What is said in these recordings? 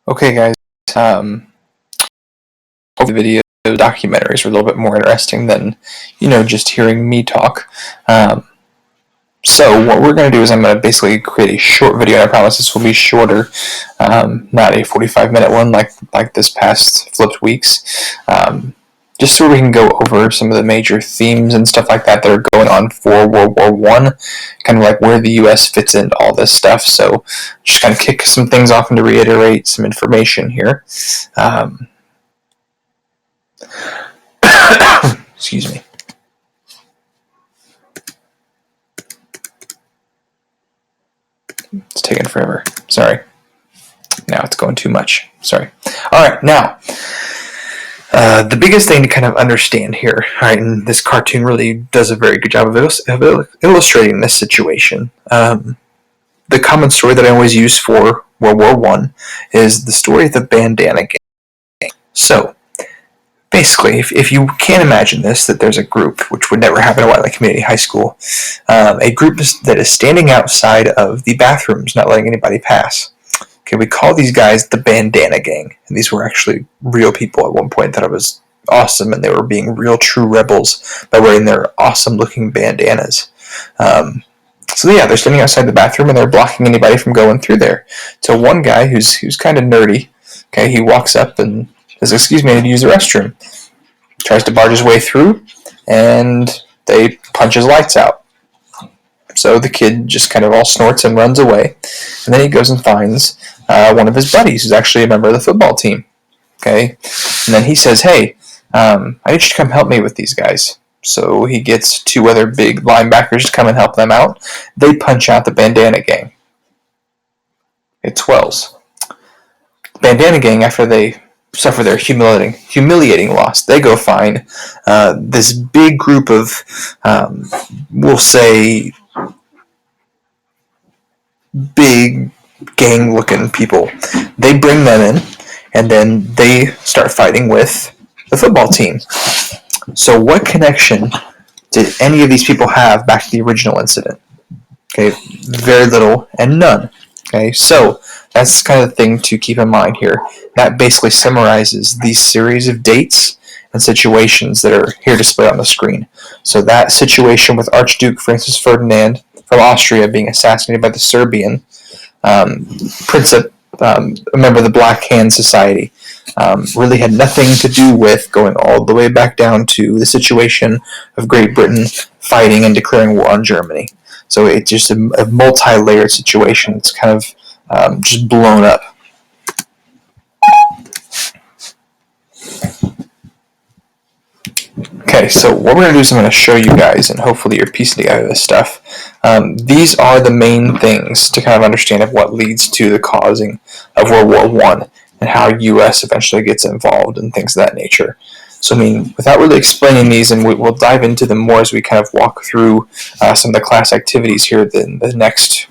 Okay, guys. Hopefully the video documentaries are a little bit more interesting than, just hearing me talk. So what we're going to do is I'm going to basically create a short video, and I promise this will be shorter, not a 45-minute one like this past flipped weeks. Just so we can go over some of the major themes and stuff like that are going on for World War I, kind of like where the U.S. fits into all this stuff. So just kind of kick some things off and to reiterate some information here. Excuse me. It's taking forever. Sorry. Now it's going too much. Sorry. All right, now. The biggest thing to kind of understand here, right, and this cartoon really does a very good job of illustrating this situation. The common story that I always use for World War I is the story of the bandana gang. So, basically, if you can't imagine this, that there's a group, which would never happen in White Lake Community High School, a group that is standing outside of the bathrooms, not letting anybody pass. Okay, we call these guys the Bandana Gang, and these were actually real people at one point that it was awesome, and they were being real true rebels by wearing their awesome-looking bandanas. So yeah, they're standing outside the bathroom, and they're blocking anybody from going through there. So one guy who's kind of nerdy, okay, he walks up and says, "Excuse me, I need to use the restroom." Tries to barge his way through, and they punch his lights out. So the kid just kind of all snorts and runs away. And then he goes and finds one of his buddies who's actually a member of the football team. Okay? And then he says, "Hey, I need you to come help me with these guys." So he gets two other big linebackers to come and help them out. They punch out the Bandana Gang. It swells. The Bandana Gang, after they suffer their humiliating loss, they go find this big group of, we'll say, big gang-looking people. They bring them in, and then they start fighting with the football team. So what connection did any of these people have back to the original incident? Okay, very little and none. Okay, so that's kind of the thing to keep in mind here. That basically summarizes these series of dates and situations that are here displayed on the screen. So that situation with Archduke Francis Ferdinand from Austria being assassinated by the Serbian Princip, a member of the Black Hand Society, really had nothing to do with going all the way back down to the situation of Great Britain fighting and declaring war on Germany. So it's just a multi-layered situation. It's kind of just blown up. Okay, so what we're going to do is I'm going to show you guys, and hopefully you're piecing together this stuff. These are the main things to kind of understand of what leads to the causing of World War I and how U.S. eventually gets involved and things of that nature. So, without really explaining these, and we'll dive into them more as we kind of walk through some of the class activities here the next,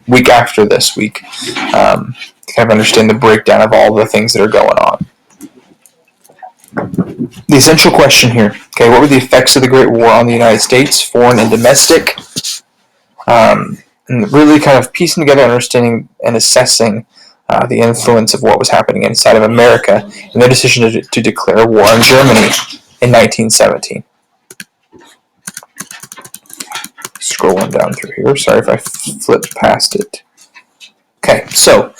week after this week, to kind of understand the breakdown of all the things that are going on. The essential question here, okay, what were the effects of the Great War on the United States, foreign and domestic? And really kind of piecing together, understanding, and assessing the influence of what was happening inside of America and their decision to declare war on Germany in 1917. Scrolling down through here. Sorry if I flipped past it. Okay, so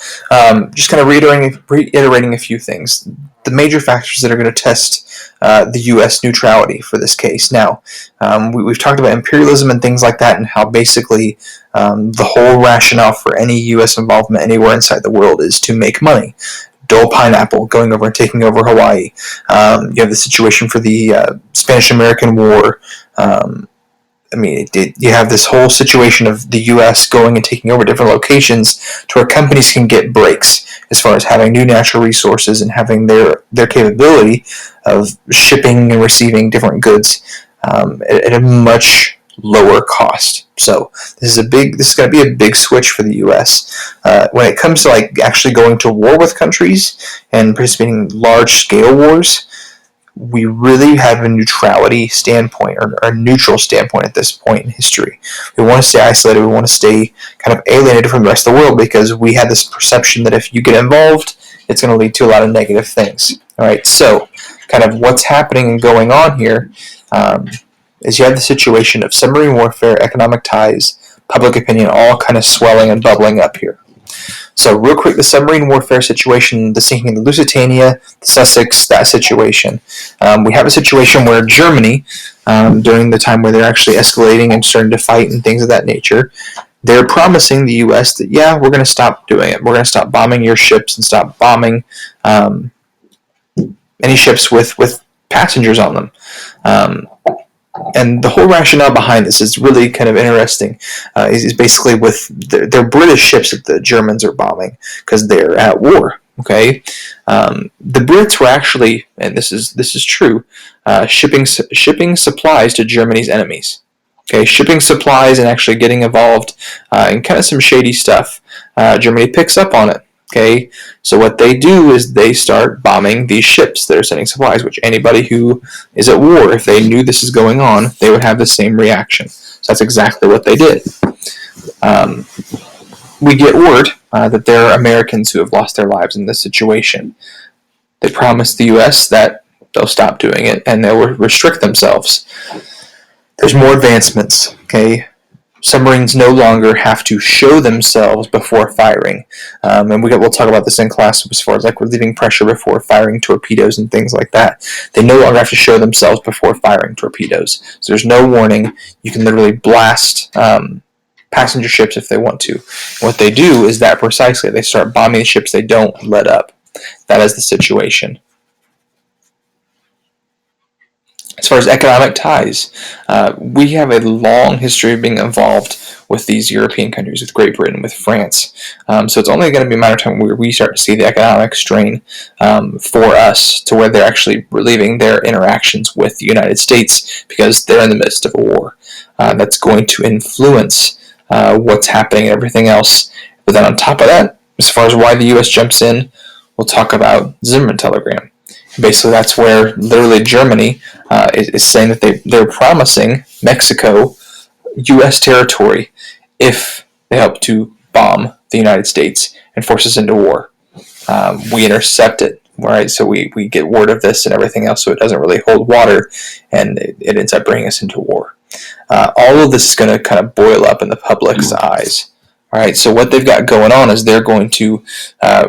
just kind of reiterating a few things. The major factors that are going to test the U.S. neutrality for this case. Now, we've talked about imperialism and things like that, and how basically the whole rationale for any U.S. involvement anywhere inside the world is to make money. Dole Pineapple going over and taking over Hawaii. You have the situation for the Spanish-American War. You have this whole situation of the U.S. going and taking over different locations to where companies can get breaks as far as having new natural resources and having their capability of shipping and receiving different goods at a much lower cost. So this is going to be a big switch for the U.S. When it comes to actually going to war with countries and participating in large-scale wars. We really have a neutrality standpoint, or a neutral standpoint at this point in history. We want to stay isolated. We want to stay kind of alienated from the rest of the world because we had this perception that if you get involved it's going to lead to a lot of negative things. All right, so kind of what's happening and going on here is you have the situation of submarine warfare, economic ties, public opinion, all kind of swelling and bubbling up here. So real quick, the submarine warfare situation, the sinking of the Lusitania, the Sussex, that situation. We have a situation where Germany, during the time where they're actually escalating and starting to fight and things of that nature, they're promising the U.S. that, yeah, we're going to stop doing it. We're going to stop bombing your ships and stop bombing any ships with passengers on them. And the whole rationale behind this is really kind of interesting. Is basically with their British ships that the Germans are bombing because they're at war. Okay, the Brits were actually, and this is true, shipping supplies to Germany's enemies. Okay, shipping supplies and actually getting involved in kind of some shady stuff. Germany picks up on it. Okay, so what they do is they start bombing these ships that are sending supplies, which anybody who is at war, if they knew this is going on, they would have the same reaction. So that's exactly what they did. We get word that there are Americans who have lost their lives in this situation. They promised the U.S. that they'll stop doing it and they'll restrict themselves. There's more advancements, okay? Submarines no longer have to show themselves before firing. And we'll talk about this in class as far as like relieving pressure before firing torpedoes and things like that. They no longer have to show themselves before firing torpedoes. So there's no warning. You can literally blast passenger ships if they want to. And what they do is that precisely. They start bombing the ships they don't let up. That is the situation. As far as economic ties, we have a long history of being involved with these European countries, with Great Britain, with France. So it's only going to be a matter of time where we start to see the economic strain for us to where they're actually relieving their interactions with the United States because they're in the midst of a war. That's going to influence what's happening and everything else. But then on top of that, as far as why the U.S. jumps in, we'll talk about Zimmerman telegram. Basically, that's where literally Germany is saying that they're promising Mexico U.S. territory if they help to bomb the United States and force us into war. We intercept it, right? So we get word of this and everything else, so it doesn't really hold water, and it ends up bringing us into war. All of this is going to kind of boil up in the public's eyes. All right, so what they've got going on is they're going to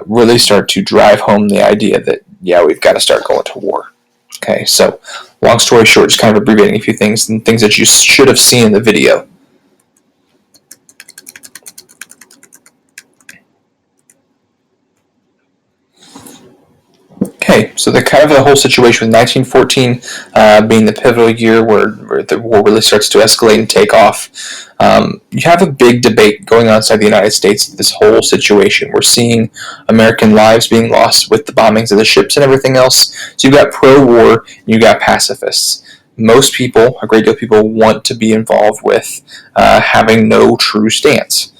really start to drive home the idea that, yeah, we've got to start going to war. Okay, so long story short, just kind of abbreviating a few things and things that you should have seen in the video. Okay, so the kind of the whole situation with 1914 being the pivotal year where the war really starts to escalate and take off. You have a big debate going on inside the United States. This whole situation, we're seeing American lives being lost with the bombings of the ships and everything else. So you've got pro-war and you've got pacifists. Most people, a great deal of people, want to be involved with having no true stance.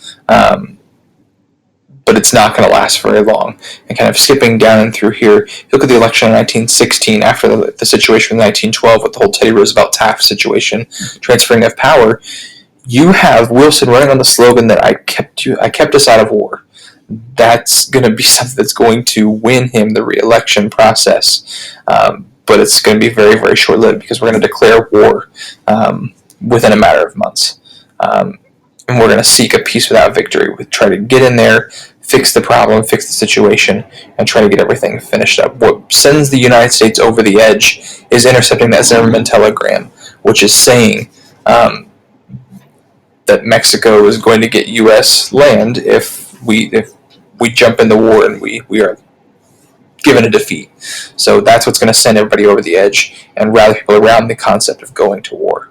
But it's not going to last very long. And kind of skipping down and through here, look at the election in 1916 after the situation in 1912 with the whole Teddy Roosevelt-Taft situation, transferring of power. You have Wilson running on the slogan that I kept us out of war. That's going to be something that's going to win him the re-election process. But it's going to be very, very short-lived because we're going to declare war within a matter of months. And we're going to seek a peace without victory. We try to get in there, fix the problem, fix the situation, and try to get everything finished up. What sends the United States over the edge is intercepting that Zimmerman telegram, which is saying that Mexico is going to get U.S. land if we jump in the war and we are given a defeat. So that's what's going to send everybody over the edge and rally people around the concept of going to war.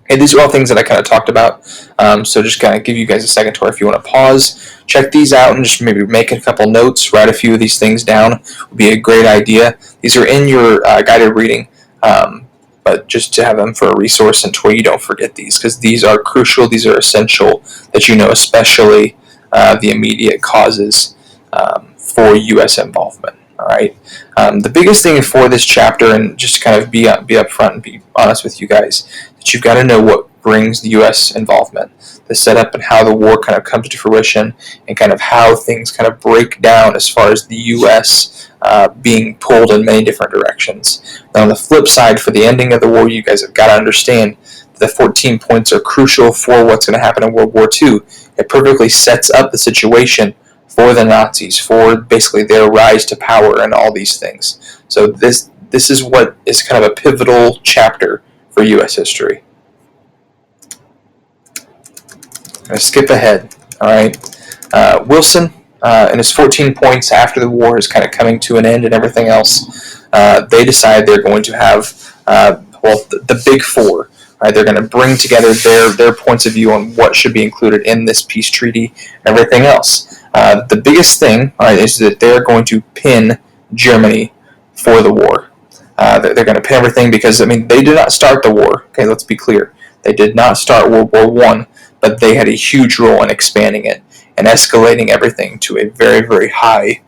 And these are all things that I kind of talked about, so just kind of give you guys a second to, if you want to pause, check these out, and just maybe make a couple notes, write a few of these things down, would be a great idea. These are in your guided reading, but just to have them for a resource and to where you don't forget these, because these are crucial, these are essential, that you know, especially the immediate causes for U.S. involvement. All right. The biggest thing for this chapter, and just to kind of be up front and be honest with you guys, that you've got to know what brings the U.S. involvement, the setup and how the war kind of comes to fruition, and kind of how things kind of break down as far as the U.S. Being pulled in many different directions. Now, on the flip side, for the ending of the war, you guys have got to understand that the 14 points are crucial for what's going to happen in World War II. It perfectly sets up the situation for the Nazis, for basically their rise to power and all these things. So this is what is kind of a pivotal chapter for U.S. history. I'm going to skip ahead. All right, Wilson and his 14 points after the war is kind of coming to an end and everything else. They decide they're going to have the big four. Right, they're going to bring together their points of view on what should be included in this peace treaty and everything else. The biggest thing, right, is that they're going to pin Germany for the war. They're going to pin everything because, I mean, they did not start the war. Okay, let's be clear. They did not start World War I, but they had a huge role in expanding it and escalating everything to a very, very high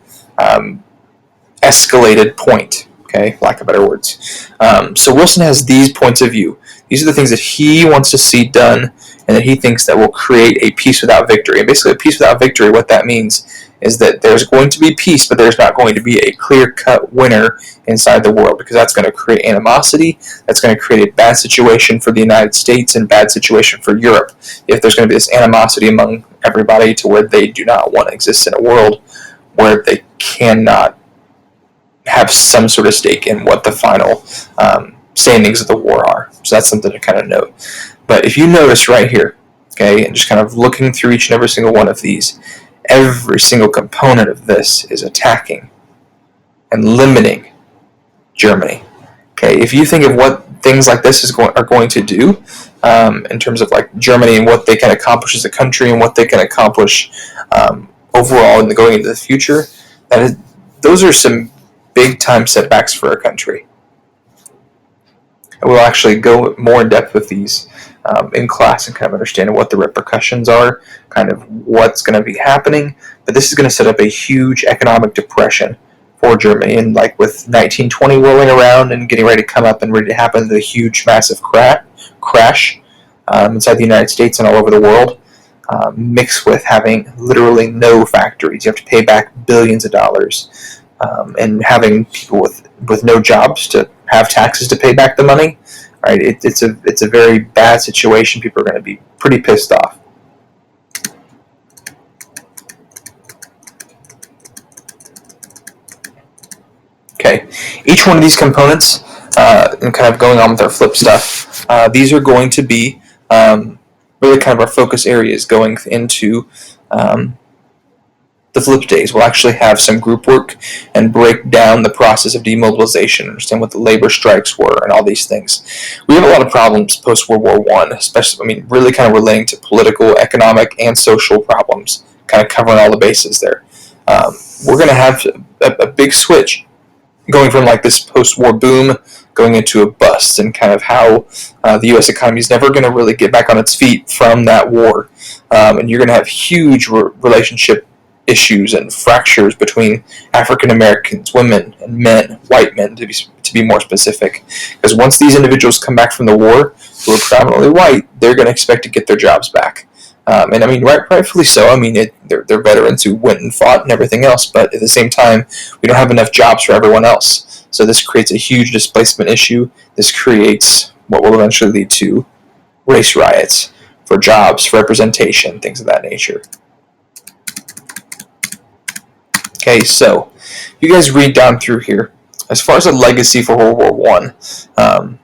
escalated point. Okay, lack of better words. So Wilson has these points of view. These are the things that he wants to see done and that he thinks that will create a peace without victory. And basically a peace without victory, what that means is that there's going to be peace, but there's not going to be a clear-cut winner inside the world, because that's going to create animosity, that's going to create a bad situation for the United States and a bad situation for Europe. If there's going to be this animosity among everybody to where they do not want to exist in a world where they cannot have some sort of stake in what the final standings of the war are. So that's something to kind of note. But if you notice right here, okay, and just kind of looking through each and every single one of these, every single component of this is attacking and limiting Germany. Okay, if you think of what things like this are going to do in terms of like Germany and what they can accomplish as a country and what they can accomplish overall in going into the future, those are some big time setbacks for a country. We'll actually go more in depth with these in class and kind of understand what the repercussions are, kind of what's going to be happening. But this is going to set up a huge economic depression for Germany. And like with 1920 rolling around and getting ready to come up and ready to happen, the huge, massive crash inside the United States and all over the world, mixed with having literally no factories. You have to pay back billions of dollars, and having people with no jobs to have taxes to pay back the money. Right? It's a very bad situation. People are going to be pretty pissed off. Okay, each one of these components, and kind of going on with our flip stuff, these are going to be really kind of our focus areas going into the flip days. We'll actually have some group work and break down the process of demobilization, understand what the labor strikes were and all these things. We have a lot of problems post-World War I, especially, really kind of relating to political, economic, and social problems, kind of covering all the bases there. We're going to have a big switch going from like this post-war boom going into a bust, and kind of how the U.S. economy is never going to really get back on its feet from that war. And you're going to have huge relationship issues and fractures between African Americans, women, and men, white men to be more specific. Because once these individuals come back from the war, who are predominantly white, they're going to expect to get their jobs back. And I mean, rightfully so. I mean, they're veterans who went and fought and everything else, but at the same time, we don't have enough jobs for everyone else. So this creates a huge displacement issue. This creates what will eventually lead to race riots for jobs, for representation, things of that nature. Okay, so you guys read down through here. As far as a legacy for World War I,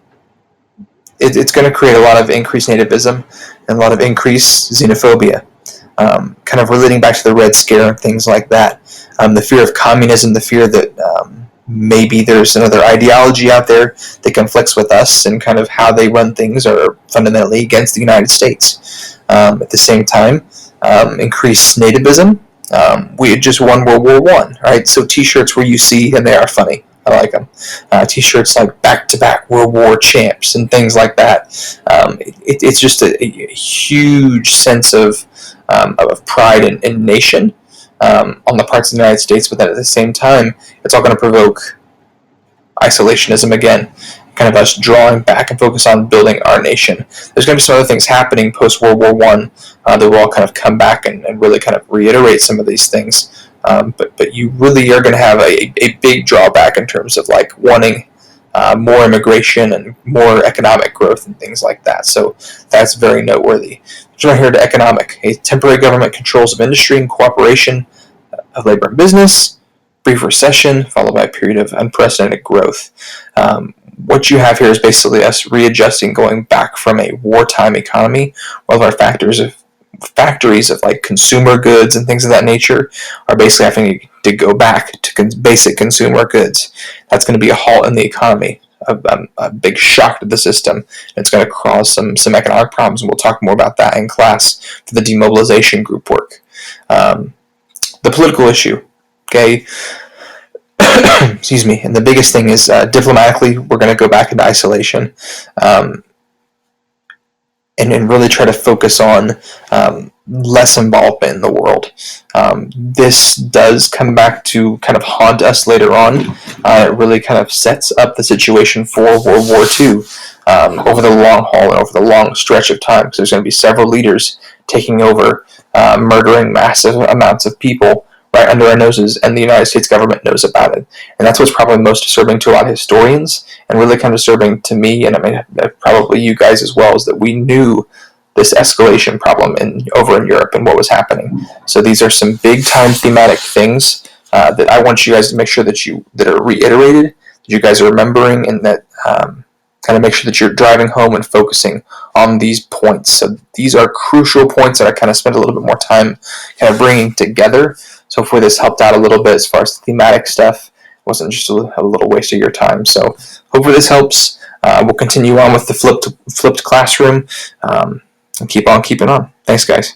it's going to create a lot of increased nativism and a lot of increased xenophobia, kind of relating back to the Red Scare and things like that. The fear of communism, the fear that maybe there's another ideology out there that conflicts with us, and kind of how they run things are fundamentally against the United States. At the same time, increased nativism. We had just won World War I, right? So T-shirts where you see, and they are funny. I like them. T-shirts like back-to-back World War champs and things like that. It's just a huge sense of pride and nation on the parts of the United States, but then at the same time, it's all going to provoke isolationism again. kind of us drawing back and focus on building our nation. There's going to be some other things happening post World War I that will all kind of come back and really kind of reiterate some of these things. But you really are going to have a big drawback in terms of like wanting more immigration and more economic growth and things like that. So that's very noteworthy. Right here to economic. A temporary government controls of industry and cooperation of labor and business, brief recession, followed by a period of unprecedented growth. What you have here is basically us readjusting, going back from a wartime economy. All of our factories of like consumer goods and things of that nature are basically having to go back to basic consumer goods. That's going to be a halt in the economy, a big shock to the system. It's going to cause some economic problems, and we'll talk more about that in class for the demobilization group work. The political issue, okay? Excuse me. And the biggest thing is diplomatically, we're going to go back into isolation and really try to focus on less involvement in the world. This does come back to kind of haunt us later on. It really kind of sets up the situation for World War II over the long haul and over the long stretch of time, because there's going to be several leaders taking over, murdering massive amounts of people right under our noses, and the United States government knows about it. And that's what's probably most disturbing to a lot of historians, and really kind of disturbing to me, and I mean probably you guys as well, is that we knew this escalation problem over in Europe and what was happening. So these are some big time thematic things that I want you guys to make sure that are reiterated, that you guys are remembering, and that kind of make sure that you're driving home and focusing on these points. So these are crucial points that I kind of spent a little bit more time kind of bringing together. So hopefully this helped out a little bit as far as the thematic stuff. It wasn't just a little waste of your time. So hopefully this helps. We'll continue on with the flipped classroom and keep on keeping on. Thanks, guys.